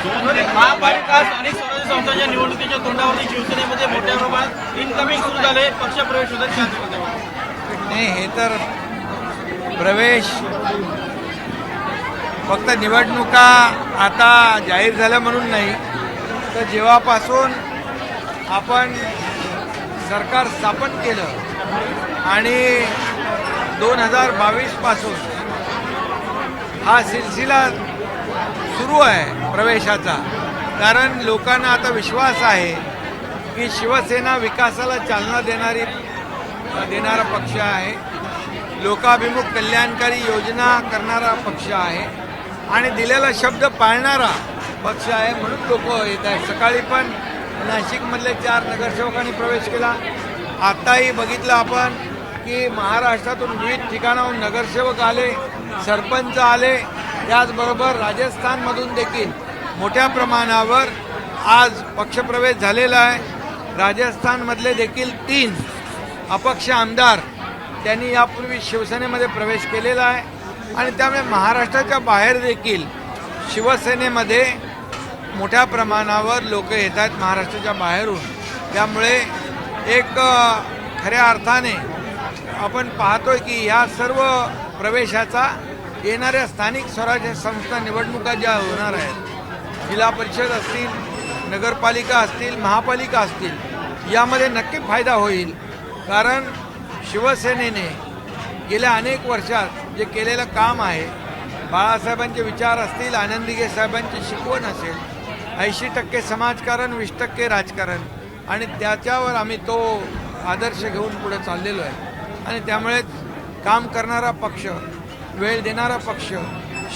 महापालिका स्थानिक स्वराज्य संस्थांच्या निवडणुकीच्या तोंडावरती शिवसेनेमध्ये मोठ्या प्रमाणात इनकमिंग सुरू झाले, पक्षप्रवेश होतात. नाही, हे तर प्रवेश फक्त निवडणुका आता जाहीर झाल्या म्हणून नाही, तर जेव्हापासून आपण सरकार स्थापन केलं आणि 2022 पासून हा सिलसिला सुरू आहे प्रवेशाचा. कारण लोकांना आता विश्वास आहे की शिवसेना विकासाला चालना देणारा पक्ष आहे, लोकाभिमुख कल्याणकारी योजना करणारा पक्ष आहे आणि दिलेला शब्द पाळणारा पक्ष आहे, म्हणून लोक येत आहेत. सकाळी पण नाशिकमधले 4 नगरसेवकांनी प्रवेश केला. आत्ताही बघितलं आपण की महाराष्ट्रातून विविध ठिकाणाहून नगरसेवक आले, सरपंच आले, त्याचबरोबर राजस्थानमधून देखील मोठ्या प्रमाणावर आज पक्षप्रवेश झालेला आहे. राजस्थानमधले देखील 3 अपक्ष आमदार त्यांनी यापूर्वी शिवसेनेमध्ये प्रवेश केलेला आहे आणि त्यामुळे महाराष्ट्राच्या बाहेर देखील शिवसेनेमध्ये मोठ्या प्रमाणावर लोक येत आहेत महाराष्ट्राच्या बाहेरून. त्यामुळे एक खऱ्या अर्थाने आपण पाहतोय की या सर्व प्रवेशाचा येणाऱ्या स्थानिक स्वराज्य संस्था निवडणुका ज्या होणार आहेत, जिल्हा परिषद असतील, नगरपालिका असतील, महापालिका असतील, यामध्ये नक्की फायदा होईल. कारण शिवसेनेने गेल्या अनेक वर्षात जे केलेलं काम आहे, बाळासाहेबांचे विचार असतील, आनंदीगे साहेबांची शिकवण असेल, 80% समाजकारण, 20% राजकारण, आणि त्याच्यावर आम्ही तो आदर्श घेऊन पुढे चाललेलो आहे. आणि त्यामुळेच काम करणारा पक्ष, वेळ देणारा पक्ष,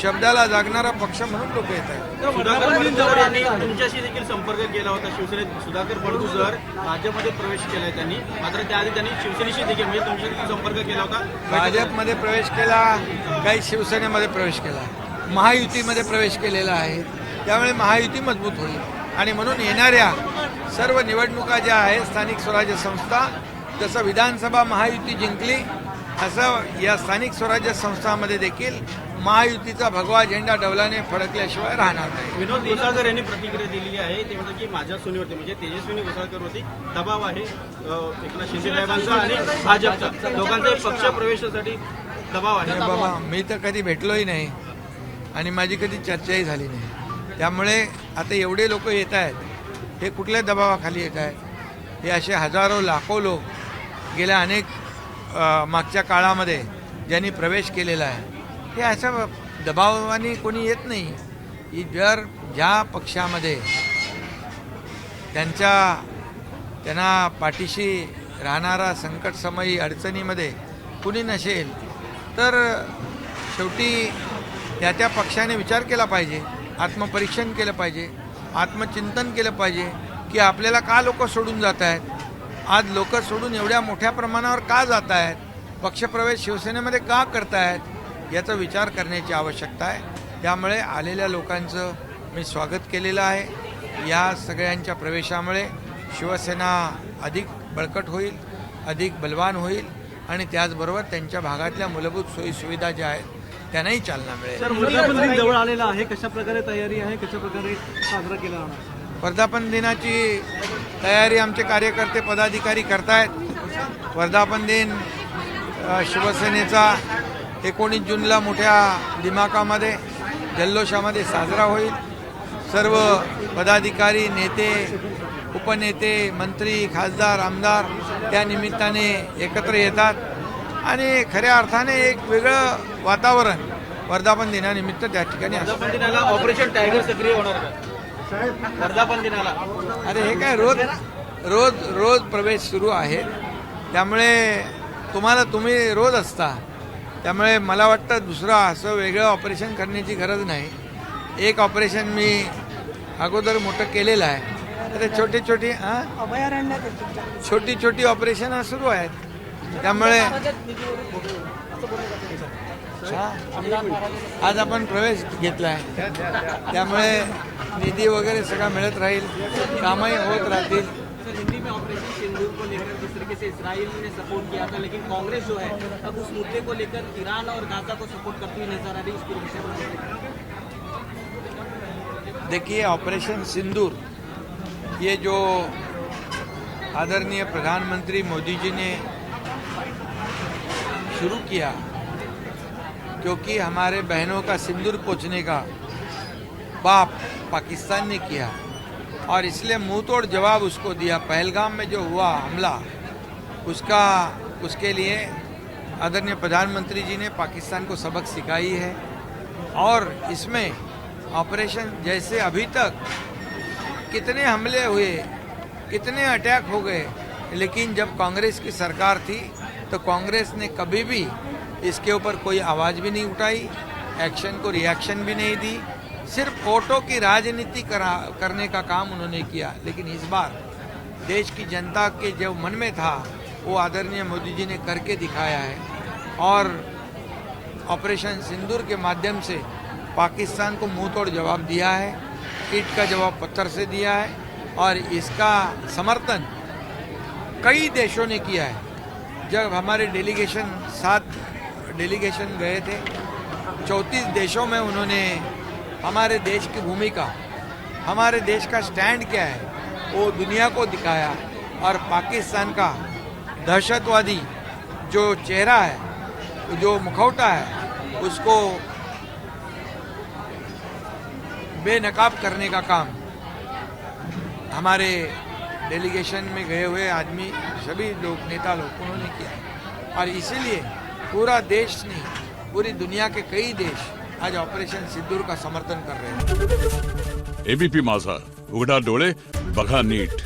शब्दाला जागणारा पक्ष म्हणून लोक येत आहेत. सुधाकर बडगुजर यांनी तुमच्याशी देखील संपर्क केला होता. शिवसेनेत सुधाकर बडगुजर भाजपमध्ये प्रवेश केलाय त्यांनी, मात्र त्याआधी त्यांनी शिवसेनेशी देखील म्हणजे तुमच्याशी संपर्क केला होता. भाजपमध्ये प्रवेश केला, काही शिवसेनेमध्ये प्रवेश केला, महायुतीमध्ये प्रवेश केलेला आहे. त्यामुळे महायुती मजबूत होईल आणि म्हणून येणाऱ्या सर्व निवडणुका ज्या आहेत स्थानिक स्वराज्य संस्था, जसं विधानसभा महायुती जिंकली, असं या स्थानिक स्वराज्य संस्थांमध्ये देखील महायुतीचा भगवा झेंडा डौलाने फडकल्याशिवाय राहणार नाही. विनोद घोसाळकर यांनी प्रतिक्रिया दिलेली आहे. ते म्हणतात की माझ्या सुनेवरती म्हणजे तेजस्विनी घोसाळकरवरती दबाव आहे, एकनाथ शिंदे साहेबांचा आणि भाजपचा लोकांचा पक्ष प्रवेशासाठी दबाव आहे. बाबा, मी तर कधी भेटलोही नाही आणि माझी कधी चर्चाही झाली नाही. त्यामुळे आता एवढे लोक येत आहेत, हे कुठल्या दबावाखाली येत आहेत? हे असे हजारो लाखो लोक गेल्या अनेक मागच्या काळामध्ये ज्यांनी प्रवेश केलेला आहे, हे असं दबावाने कोणी येत नाही. की जर ज्या पक्षामध्ये त्यांना पाठीशी राहणारा संकटसमयी अडचणीमध्ये कुणी नसेल, तर शेवटी त्या पक्षाने विचार केला पाहिजे, आत्मपरीक्षण केलं पाहिजे, आत्मचिंतन केलं पाहिजे की आपल्याला का लोक सोडून जात आहेत, आज लोक सोडून एवढ्या मोठ्या प्रमाणावर का जात आहेत, पक्षप्रवेश शिवसेनेमध्ये का करतायत, याचा विचार करण्याची आवश्यकता आहे. त्यामुळे आलेल्या लोकांचं मी स्वागत केलेलं आहे. या सगळ्यांच्या प्रवेशामुळे शिवसेना अधिक बळकट होईल, अधिक बलवान होईल आणि त्याचबरोबर त्यांच्या भागातल्या मूलभूत सोयीसुविधा ज्या आहेत त्यांनाही चालना मिळेल. वर्धापन दिन जवळ आलेला आहे, कशा प्रकारे तयारी आहे, कशा प्रकारे साजरा केला जाणार? वर्धापन दिनाची तयारी आमचे कार्यकर्ते पदाधिकारी करतायत. वर्धापन दिन शिवसेनेचा 19 जूनला मोठ्या दिमाखामध्ये जल्लोषामध्ये साजरा होईल. सर्व पदाधिकारी, नेते, उपनेते, मंत्री, खासदार, आमदार त्या निमित्ताने एकत्र येतात आणि खऱ्या अर्थाने एक वेगळं वातावरण वर्धापन दिनानिमित्त त्या ठिकाणी असतं. वर्धापन दिनाला ऑपरेशन टायगर सक्रिय होणार का? वर्धापन दिनाला अरे हे काय रोज प्रवेश सुरू आहे. त्यामुळे तुम्ही रोज असता, त्यामुळे मला वाटतं दुसरं असं वेगळं ऑपरेशन करण्याची गरज नाही. एक ऑपरेशन मी अगोदर मोठं केलेलं आहे, तर छोटी ऑपरेशन सुरू आहेत. त्यामुळे आज आपण प्रवेश घेतला आहे, त्यामुळे निधी वगैरे सगळा मिळत राहील, कामही होत राहतील. हिंदी में ऑपरेशन सिंदूर को लेकर जिस तरीके से इजराइल ने सपोर्ट किया था, लेकिन कांग्रेस जो है अब उस मुद्दे को लेकर ईरान और गाजा को सपोर्ट करती हुई नजर आ रही है. इसके विषय में देखिए, ऑपरेशन सिंदूर ये जो आदरणीय प्रधानमंत्री मोदी जी ने शुरू किया, क्योंकि हमारे बहनों का सिंदूर पोंछने का पाप पाकिस्तान ने किया और इसलिए मुंह तोड़ जवाब उसको दिया। पहलगाम में जो हुआ हमला, उसके लिए आदरणीय प्रधानमंत्री जी ने पाकिस्तान को सबक सिखाई है और इसमें ऑपरेशन जैसे अभी तक कितने हमले हुए, कितने अटैक हो गए, लेकिन जब कांग्रेस की सरकार थी तो कांग्रेस ने कभी भी इसके ऊपर कोई आवाज़ भी नहीं उठाई, एक्शन को रिएक्शन भी नहीं दी, सिर्फ वोटों की राजनीति करने का काम उन्होंने किया। लेकिन इस बार देश की जनता के जो मन में था वो आदरणीय मोदी जी ने करके दिखाया है और ऑपरेशन सिंदूर के माध्यम से पाकिस्तान को मुंह तोड़ जवाब दिया है, ईंट का जवाब पत्थर से दिया है और इसका समर्थन कई देशों ने किया है। जब हमारे 7 डेलीगेशन गए थे, 34 देशों में उन्होंने हमारे देश की भूमिका, हमारे देश का स्टैंड क्या है वो दुनिया को दिखाया और पाकिस्तान का दहशतवादी जो चेहरा है, जो मुखौटा है, उसको बेनकाब करने का काम हमारे डेलीगेशन में गए हुए आदमी, सभी लोग, नेता लोग, उन्होंने किया और इसीलिए पूरा देश नहीं, पूरी दुनिया के कई देश आज ऑपरेशन सिंदूर का समर्थन कर रहे हैं। एबीपी माझा, उघडा डोळे बघा नीट।